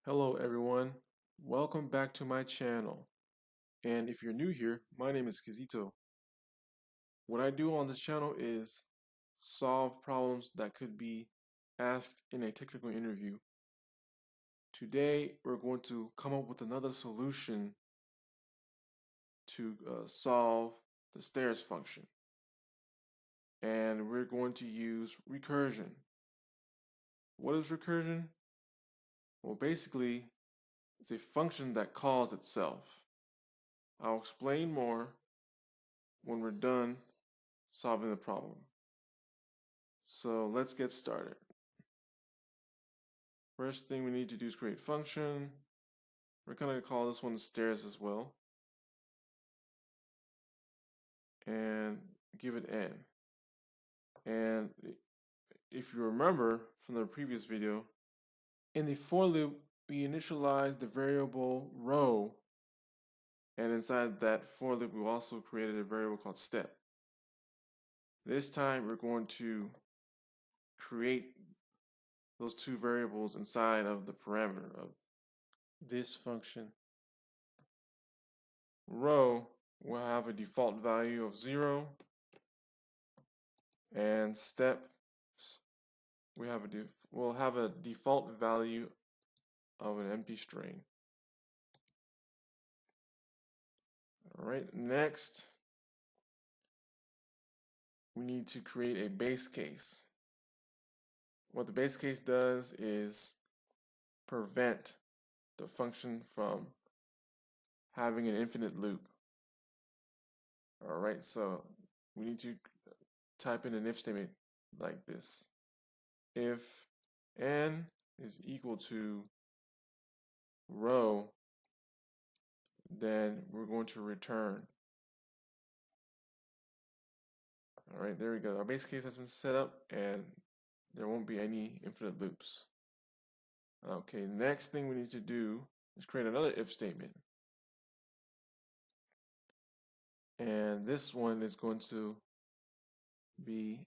Hello everyone, welcome back to my channel. And if you're new here, my name is Kizito. What I do on this channel is solve problems that could be asked in a technical interview. Today we're going to come up with another solution to solve the stairs function. And we're going to use recursion. What is recursion? Well, basically, it's a function that calls itself. I'll explain more when we're done solving the problem. So let's get started. First thing we need to do is create function. We're going to call this one stairs as well. And give it n. And if you remember from the previous video, in the for loop, we initialized the variable row. And inside that for loop, we also created a variable called step. This time, we're going to create those two variables inside of the parameter of this function. Row will have a default value of 0, and steps will have a default value of an empty string. All right, next we need to create a base case. What the base case does is prevent the function from having an infinite loop. All right, so we need to type in an if statement like this. If n is equal to row, then we're going to return. All right, there we go. Our base case has been set up and there won't be any infinite loops. Okay, next thing we need to do is create another if statement. And this one is going to be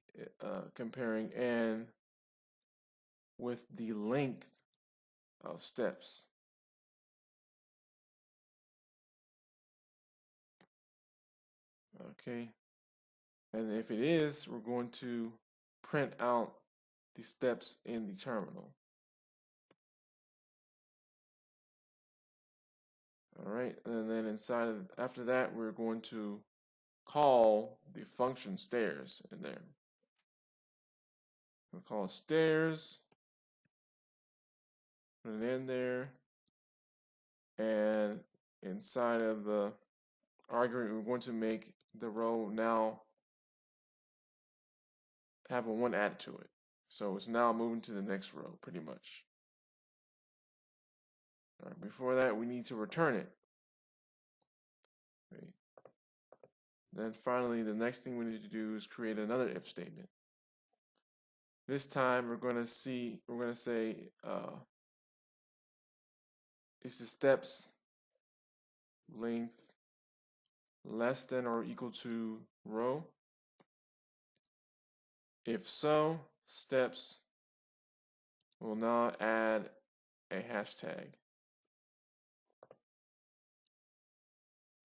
comparing n with the length of steps. Okay, and if it is, we're going to print out the steps in the terminal. All right, and then after that, we're going to call the function stairs in there. We'll call stairs, put it in there, and inside of the argument, we're going to make the row now have a 1 added to it. So it's now moving to the next row, pretty much. All right, before that, we need to return it. Okay. Then finally, the next thing we need to do is create another if statement. This time, we're going to say, is the steps length less than or equal to row? If so, steps will now add a hashtag.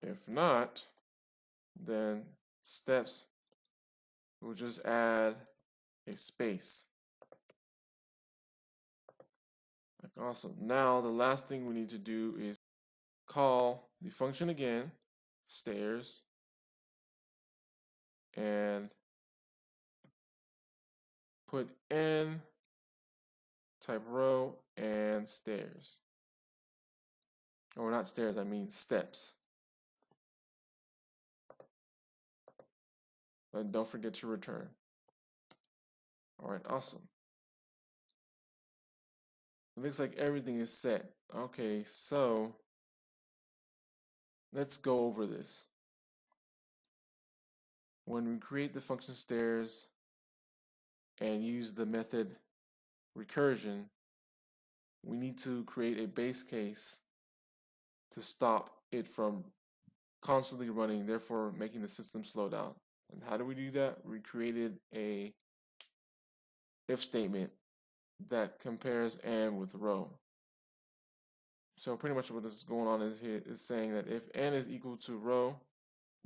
If not, then steps will just add a space. Awesome. Now the last thing we need to do is call the function again, stairs, and put n, type row, and stairs. Or not stairs, I mean steps. And don't forget to return. All right, awesome. It looks like everything is set. Okay, so let's go over this. When we create the function stairs and use the method recursion, we need to create a base case to stop it from constantly running, therefore making the system slow down. And how do we do that? We created a if statement that compares n with row. So pretty much what this is going on is here is saying that if n is equal to row,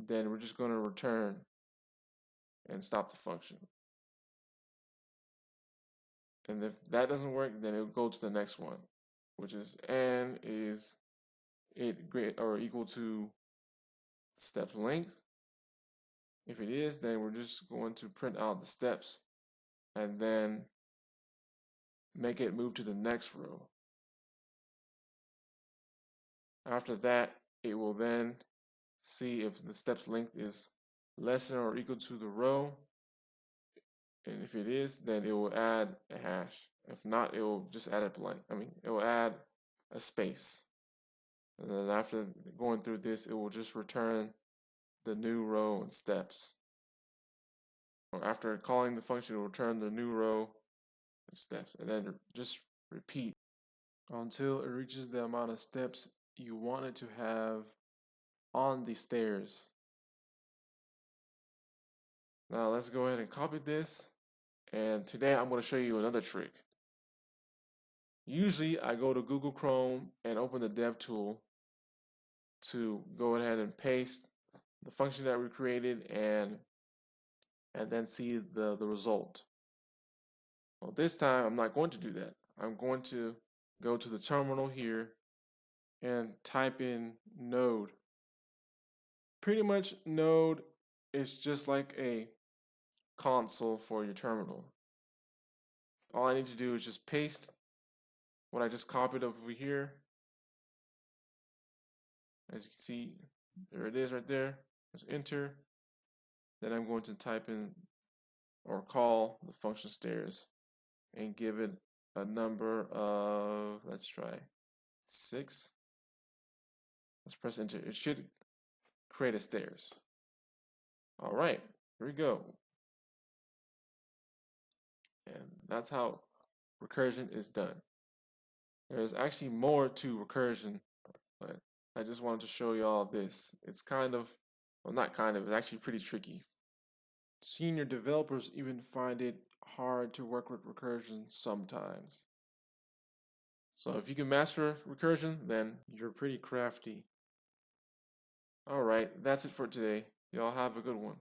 then we're just going to return and stop the function. And if that doesn't work, then it'll go to the next one, which is n is it greater or equal to steps length. If it is, then we're just going to print out the steps and then make it move to the next row. After that, it will then see if the steps length is less than or equal to the row. And if it is, then it will add a hash. If not, it will just add a blank. It will add a space. And then after going through this, it will just return the new row and steps. Or after calling the function, it will return the new row and steps. And then just repeat until it reaches the amount of steps you want it to have on the stairs. Now let's go ahead and copy this. And today I'm going to show you another trick. Usually I go to Google Chrome and open the dev tool to go ahead and paste the function that we created and then see the result. Well, this time I'm not going to do that. I'm going to go to the terminal here and type in node. Pretty much node is just like a console for your terminal. All I need to do is just paste what I just copied over here. As you can see, there it is right there. Just enter. Then I'm going to type in or call the function stairs and give it a number of, let's try 6. Let's press enter. It should create a stairs. All right, here we go. And that's how recursion is done. There's actually more to recursion, but I just wanted to show you all this. It's kind of, well, not kind of, it's actually pretty tricky. Senior developers even find it hard to work with recursion sometimes. So if you can master recursion, then you're pretty crafty. All right, that's it for today. Y'all have a good one.